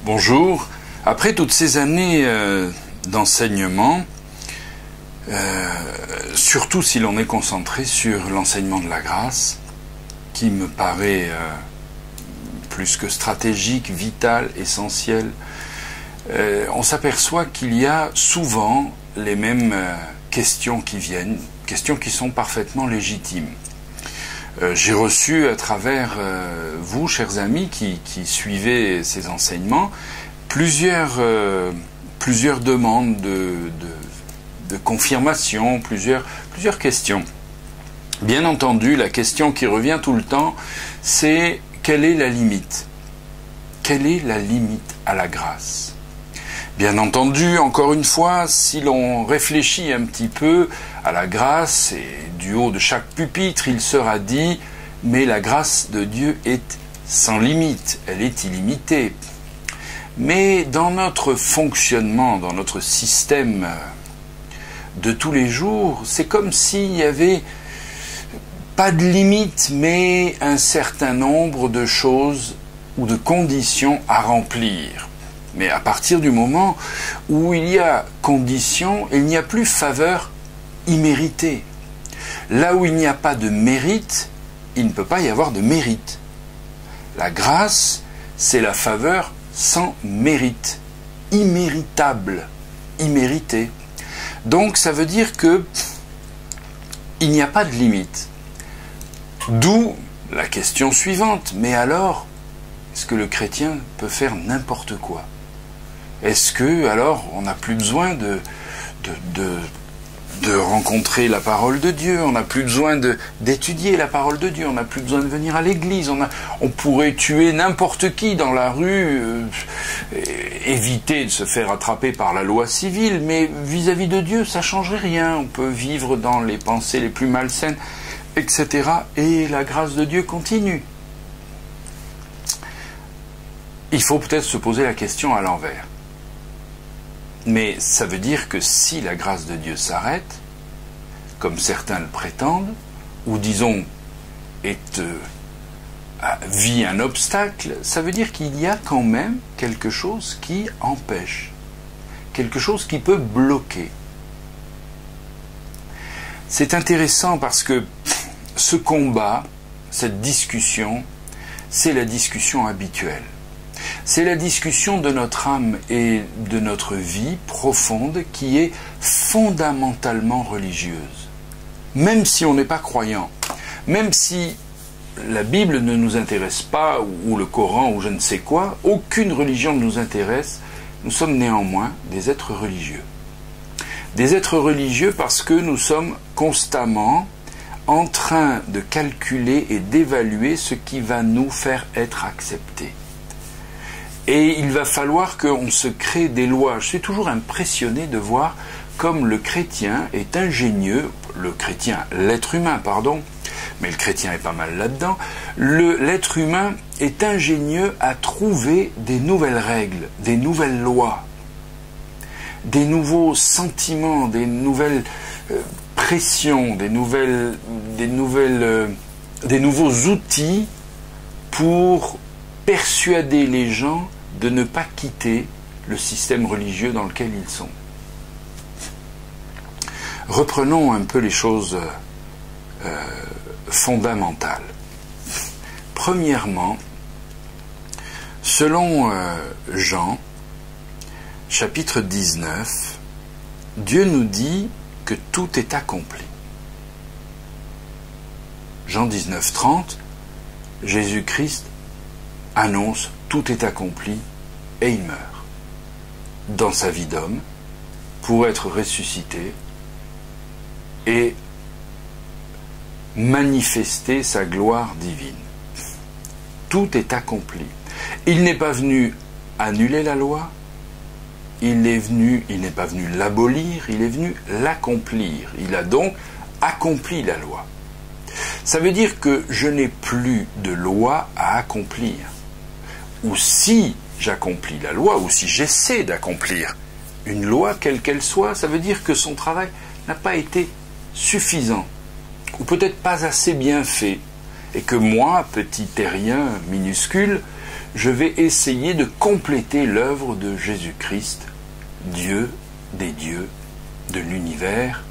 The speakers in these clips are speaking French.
Bonjour. Après toutes ces années d'enseignement, surtout si l'on est concentré sur l'enseignement de la grâce, qui me paraît plus que stratégique, vital, essentiel, on s'aperçoit qu'il y a souvent les mêmes questions qui viennent, questions qui sont parfaitement légitimes. J'ai reçu à travers vous, chers amis, qui suivez ces enseignements, plusieurs demandes de confirmation, plusieurs questions. Bien entendu, la question qui revient tout le temps, c'est quelle est la limite? Quelle est la limite à la grâce? Bien entendu, encore une fois, si l'on réfléchit un petit peu à la grâce, et du haut de chaque pupitre, il sera dit, mais la grâce de Dieu est sans limite, elle est illimitée. Mais dans notre fonctionnement, dans notre système de tous les jours, c'est comme s'il n'y avait pas de limite, mais un certain nombre de choses ou de conditions à remplir. Mais à partir du moment où il y a conditions, il n'y a plus faveur imméritée. Là où il n'y a pas de mérite, il ne peut pas y avoir de mérite. La grâce, c'est la faveur sans mérite, imméritable, imméritée. Donc ça veut dire que il n'y a pas de limite. D'où la question suivante, mais alors, est-ce que le chrétien peut faire n'importe quoi? Est-ce que, alors, on n'a plus besoin de rencontrer la parole de Dieu, on n'a plus besoin d'étudier la parole de Dieu, on n'a plus besoin de venir à l'église, on pourrait tuer n'importe qui dans la rue, éviter de se faire attraper par la loi civile, mais vis-à-vis de Dieu, ça ne changerait rien, on peut vivre dans les pensées les plus malsaines, etc. Et la grâce de Dieu continue. Il faut peut-être se poser la question à l'envers. Mais ça veut dire que si la grâce de Dieu s'arrête, comme certains le prétendent, ou disons, vit un obstacle, ça veut dire qu'il y a quand même quelque chose qui empêche, quelque chose qui peut bloquer. C'est intéressant parce que ce combat, cette discussion, c'est la discussion habituelle. C'est la discussion de notre âme et de notre vie profonde qui est fondamentalement religieuse. Même si on n'est pas croyant, même si la Bible ne nous intéresse pas, ou le Coran, ou je ne sais quoi, aucune religion ne nous intéresse, nous sommes néanmoins des êtres religieux. Des êtres religieux parce que nous sommes constamment en train de calculer et d'évaluer ce qui va nous faire être acceptés. Et il va falloir qu'on se crée des lois. Je suis toujours impressionné de voir comme le chrétien est ingénieux, l'être humain, mais le chrétien est pas mal là-dedans, l'être humain est ingénieux à trouver des nouvelles règles, des nouvelles lois, des nouveaux sentiments, des nouvelles pressions, des nouveaux outils pour persuader les gens de ne pas quitter le système religieux dans lequel ils sont. Reprenons un peu les choses fondamentales. Premièrement, selon Jean, chapitre 19, Dieu nous dit que tout est accompli. Jean 19, 30, Jésus-Christ annonce tout est accompli et il meurt dans sa vie d'homme pour être ressuscité et manifester sa gloire divine. Tout est accompli. Il n'est pas venu annuler la loi, il n'est pas venu l'abolir, il est venu l'accomplir. Il a donc accompli la loi. Ça veut dire que je n'ai plus de loi à accomplir. Ou si j'accomplis la loi, ou si j'essaie d'accomplir une loi, quelle qu'elle soit, ça veut dire que son travail n'a pas été suffisant, ou peut-être pas assez bien fait, et que moi, petit terrien minuscule, je vais essayer de compléter l'œuvre de Jésus-Christ, Dieu des dieux, de l'univers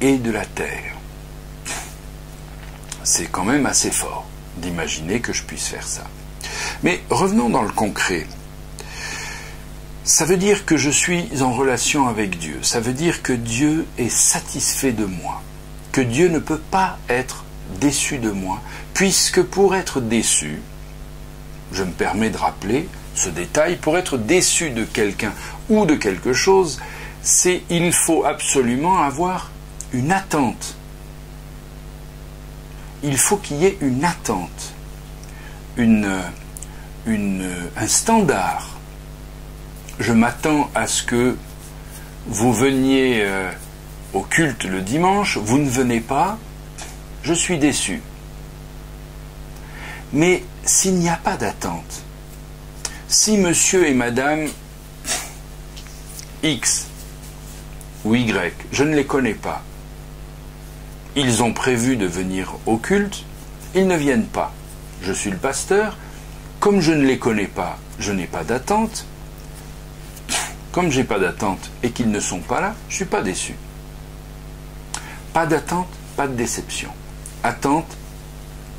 et de la terre. C'est quand même assez fort d'imaginer que je puisse faire ça. Mais revenons dans le concret. Ça veut dire que je suis en relation avec Dieu. Ça veut dire que Dieu est satisfait de moi. Que Dieu ne peut pas être déçu de moi, puisque pour être déçu, je me permets de rappeler ce détail, pour être déçu de quelqu'un ou de quelque chose, il faut absolument avoir une attente. Il faut qu'il y ait une attente, un standard. Je m'attends à ce que vous veniez au culte le dimanche, vous ne venez pas, je suis déçu. Mais s'il n'y a pas d'attente, si monsieur et madame X ou Y, je ne les connais pas, ils ont prévu de venir au culte, ils ne viennent pas. Je suis le pasteur, comme je ne les connais pas, je n'ai pas d'attente. Comme je n'ai pas d'attente et qu'ils ne sont pas là, je ne suis pas déçu. Pas d'attente, pas de déception. Attente,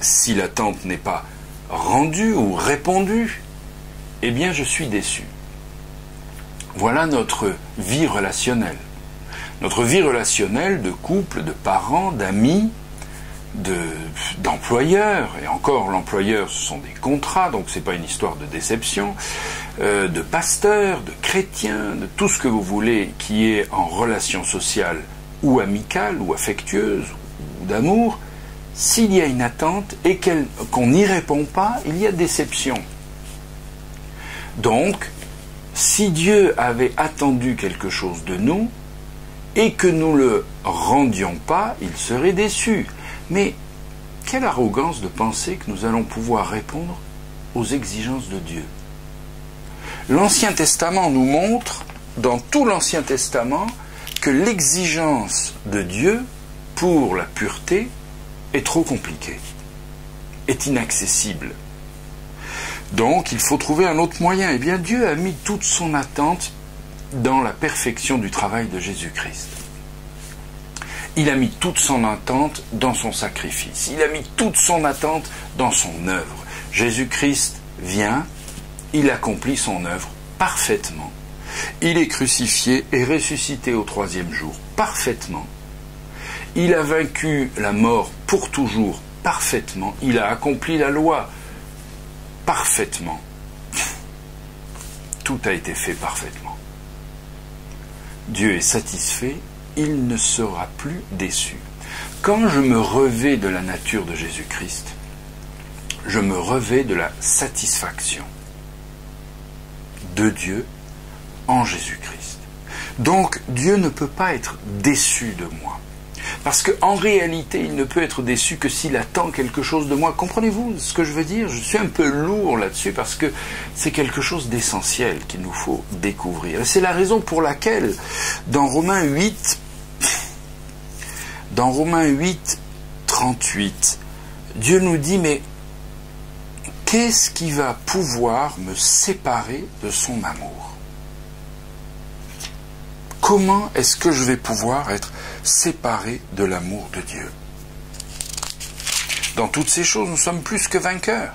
si l'attente n'est pas rendue ou répondue, eh bien je suis déçu. Voilà notre vie relationnelle. Notre vie relationnelle de couple, de parents, d'amis, d'employeurs, et encore l'employeur ce sont des contrats, donc c'est pas une histoire de déception, de pasteurs, de chrétiens, de tout ce que vous voulez qui est en relation sociale ou amicale ou affectueuse ou d'amour. S'il y a une attente et qu'on n'y répond pas, il y a déception. Donc, si Dieu avait attendu quelque chose de nous et que nous ne le rendions pas, il serait déçu. Mais quelle arrogance de penser que nous allons pouvoir répondre aux exigences de Dieu. L'Ancien Testament nous montre, dans tout l'Ancien Testament, que l'exigence de Dieu pour la pureté est trop compliquée, est inaccessible. Donc il faut trouver un autre moyen. Eh bien Dieu a mis toute son attente dans la perfection du travail de Jésus-Christ. Il a mis toute son attente dans son sacrifice. Il a mis toute son attente dans son œuvre. Jésus-Christ vient, il accomplit son œuvre parfaitement. Il est crucifié et ressuscité au 3e jour parfaitement. Il a vaincu la mort pour toujours parfaitement. Il a accompli la loi parfaitement. Tout a été fait parfaitement. Dieu est satisfait, il ne sera plus déçu. Quand je me revais de la nature de Jésus-Christ, je me revais de la satisfaction de Dieu en Jésus-Christ. Donc Dieu ne peut pas être déçu de moi. Parce qu'en réalité, il ne peut être déçu que s'il attend quelque chose de moi. Comprenez-vous ce que je veux dire? Je suis un peu lourd là-dessus parce que c'est quelque chose d'essentiel qu'il nous faut découvrir. Et c'est la raison pour laquelle, dans Romains 8, 38, Dieu nous dit, mais qu'est-ce qui va pouvoir me séparer de son amour? Comment est-ce que je vais pouvoir être séparé de l'amour de Dieu? Dans toutes ces choses, nous sommes plus que vainqueurs,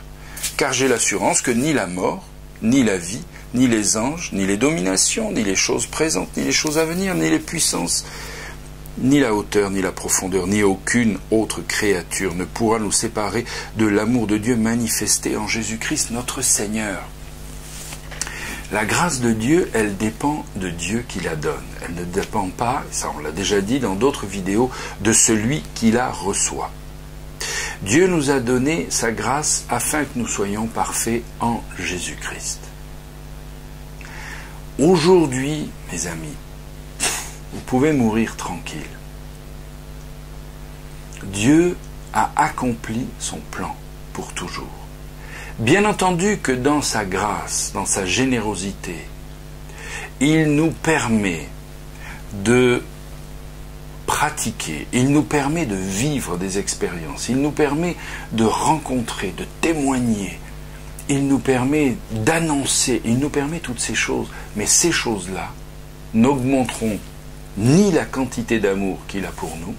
car j'ai l'assurance que ni la mort, ni la vie, ni les anges, ni les dominations, ni les choses présentes, ni les choses à venir, ni les puissances, ni la hauteur, ni la profondeur, ni aucune autre créature ne pourra nous séparer de l'amour de Dieu manifesté en Jésus-Christ notre Seigneur. La grâce de Dieu, elle dépend de Dieu qui la donne. Elle ne dépend pas, ça on l'a déjà dit dans d'autres vidéos, de celui qui la reçoit. Dieu nous a donné sa grâce afin que nous soyons parfaits en Jésus-Christ. Aujourd'hui, mes amis, vous pouvez mourir tranquille. Dieu a accompli son plan pour toujours. Bien entendu que dans sa grâce, dans sa générosité, il nous permet de pratiquer, il nous permet de vivre des expériences, il nous permet de rencontrer, de témoigner, il nous permet d'annoncer, il nous permet toutes ces choses, mais ces choses-là n'augmenteront ni la quantité d'amour qu'il a pour nous,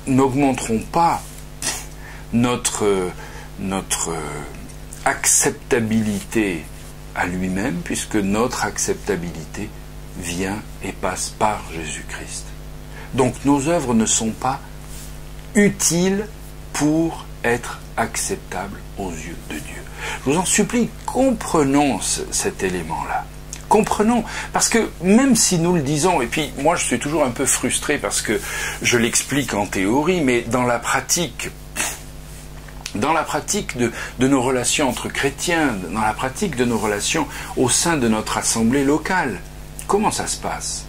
n'augmenteront pas notre acceptabilité à lui-même, puisque notre acceptabilité vient et passe par Jésus-Christ. Donc nos œuvres ne sont pas utiles pour être acceptables aux yeux de Dieu. Je vous en supplie, comprenons cet élément-là. Comprenons, parce que même si nous le disons, et puis moi je suis toujours un peu frustré parce que je l'explique en théorie, mais dans la pratique de nos relations entre chrétiens, dans la pratique de nos relations au sein de notre assemblée locale, comment ça se passe?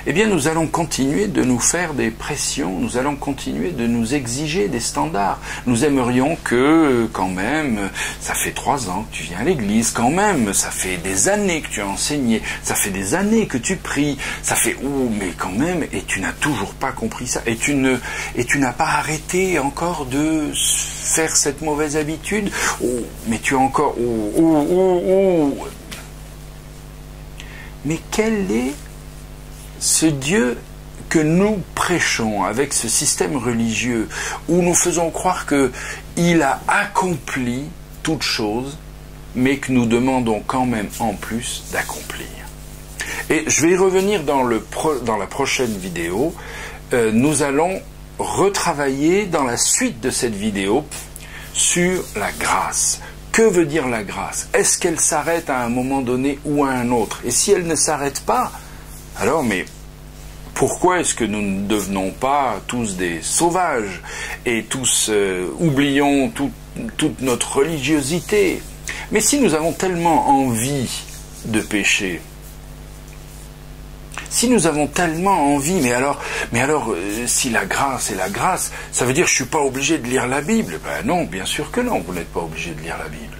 Eh bien, nous allons continuer de nous faire des pressions, nous allons continuer de nous exiger des standards. Nous aimerions que, quand même, ça fait 3 ans que tu viens à l'église, quand même, ça fait des années que tu as enseigné, ça fait des années que tu pries, ça fait, mais quand même, et tu n'as toujours pas compris ça, et tu n'as pas arrêté encore de faire cette mauvaise habitude, mais tu as encore, Mais quel est ce Dieu que nous prêchons avec ce système religieux où nous faisons croire qu'il a accompli toute chose, mais que nous demandons quand même en plus d'accomplir. Et je vais y revenir dans la prochaine vidéo. Nous allons retravailler dans la suite de cette vidéo sur la grâce. Que veut dire la grâce? Est-ce qu'elle s'arrête à un moment donné ou à un autre? Et si elle ne s'arrête pas, alors, mais pourquoi est-ce que nous ne devenons pas tous des sauvages et tous oublions toute notre religiosité? Mais si nous avons tellement envie de pécher, si nous avons tellement envie, mais alors, si la grâce est la grâce, ça veut dire que je ne suis pas obligé de lire la Bible? Ben non, bien sûr que non, vous n'êtes pas obligé de lire la Bible.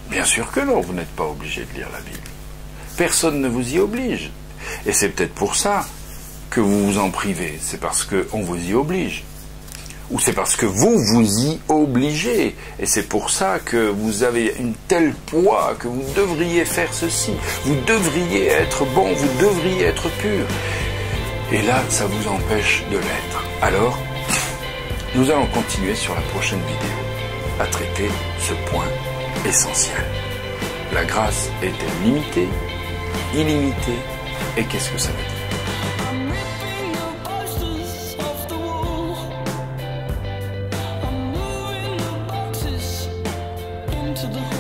Bien sûr que non, vous n'êtes pas obligé de lire la Bible. Personne ne vous y oblige. Et c'est peut-être pour ça que vous vous en privez. C'est parce qu'on vous y oblige. Ou c'est parce que vous vous y obligez. Et c'est pour ça que vous avez une telle poids que vous devriez faire ceci. Vous devriez être bon, vous devriez être pur. Et là, ça vous empêche de l'être. Alors, nous allons continuer sur la prochaine vidéo à traiter ce point essentiel. La grâce est-elle limitée, illimitée, et qu'est-ce que ça veut dire? To the